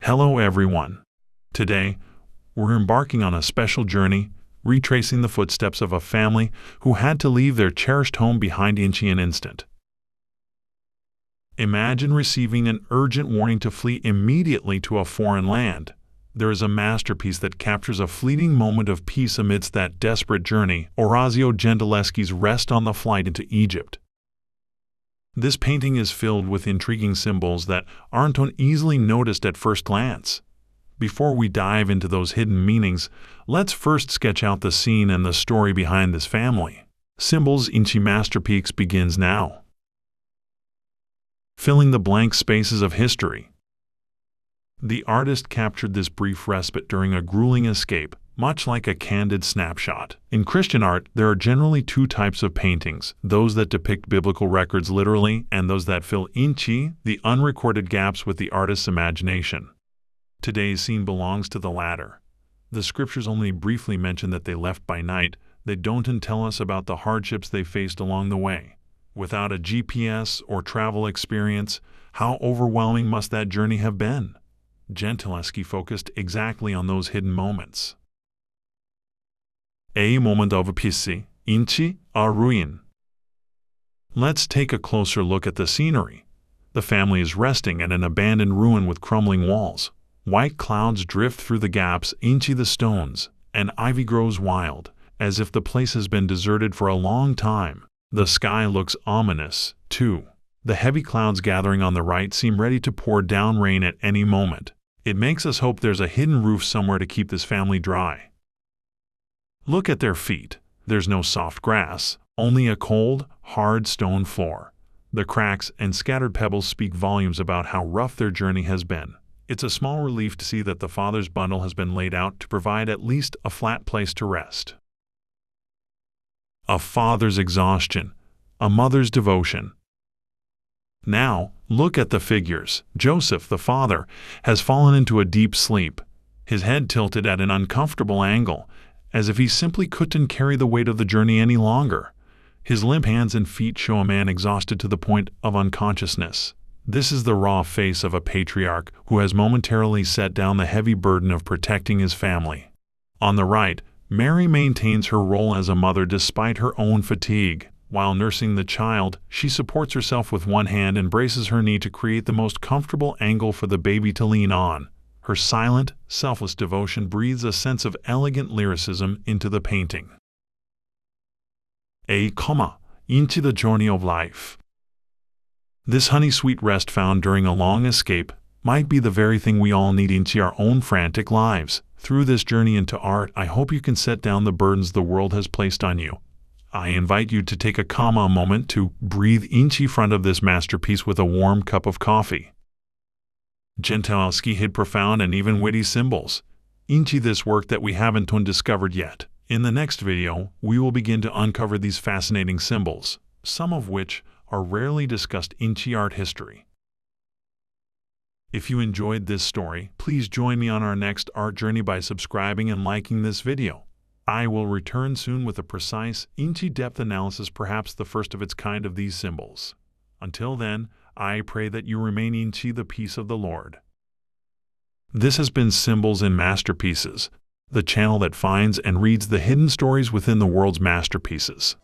Hello everyone. Today, we're embarking on a special journey, retracing the footsteps of a family who had to leave their cherished home behind in an instant. Imagine receiving an urgent warning to flee immediately to a foreign land. There is a masterpiece that captures a fleeting moment of peace amidst that desperate journey, Orazio Gentileschi's Rest on the Flight into Egypt. This painting is filled with intriguing symbols that aren't easily noticed at first glance. Before we dive into those hidden meanings, let's first sketch out the scene and the story behind this family. Symbols Inchi masterpiece begins now. Filling the blank spaces of history. The artist captured this brief respite during a grueling escape, much like a candid snapshot. In Christian art, there are generally two types of paintings, those that depict biblical records literally and those that fill inchi, the unrecorded gaps with the artist's imagination. Today's scene belongs to the latter. The scriptures only briefly mention that they left by night. They don't tell us about the hardships they faced along the way. Without a GPS or travel experience, how overwhelming must that journey have been? Gentileschi focused exactly on those hidden moments. A moment of pisi, inchi, a ruin. Let's take a closer look at the scenery. The family is resting at an abandoned ruin with crumbling walls. White clouds drift through the gaps, inchi the stones, and ivy grows wild, as if the place has been deserted for a long time. The sky looks ominous, too. The heavy clouds gathering on the right seem ready to pour down rain at any moment. It makes us hope there's a hidden roof somewhere to keep this family dry. Look at their feet. There's no soft grass, only a cold, hard stone floor. The cracks and scattered pebbles speak volumes about how rough their journey has been. It's a small relief to see that the father's bundle has been laid out to provide at least a flat place to rest. A father's exhaustion, a mother's devotion. Now, look at the figures. Joseph, the father, has fallen into a deep sleep, his head tilted at an uncomfortable angle, as if he simply couldn't carry the weight of the journey any longer. His limp hands and feet show a man exhausted to the point of unconsciousness. This is the raw face of a patriarch who has momentarily set down the heavy burden of protecting his family. On the right, Mary maintains her role as a mother despite her own fatigue. While nursing the child, she supports herself with one hand and braces her knee to create the most comfortable angle for the baby to lean on. Her silent, selfless devotion breathes a sense of elegant lyricism into the painting. A comma, into the journey of life. This honey-sweet rest found during a long escape might be the very thing we all need into our own frantic lives. Through this journey into art, I hope you can set down the burdens the world has placed on you. I invite you to take a moment to breathe in front of this masterpiece with a warm cup of coffee. Gentileschi hid profound and even witty symbols into this work that we haven't discovered yet. In the next video, we will begin to uncover these fascinating symbols, some of which are rarely discussed in art history. If you enjoyed this story, please join me on our next art journey by subscribing and liking this video. I will return soon with a precise, in-depth analysis, perhaps the first of its kind of these symbols. Until then, I pray that you remain in the peace of the Lord. This has been Symbols and Masterpieces, the channel that finds and reads the hidden stories within the world's masterpieces.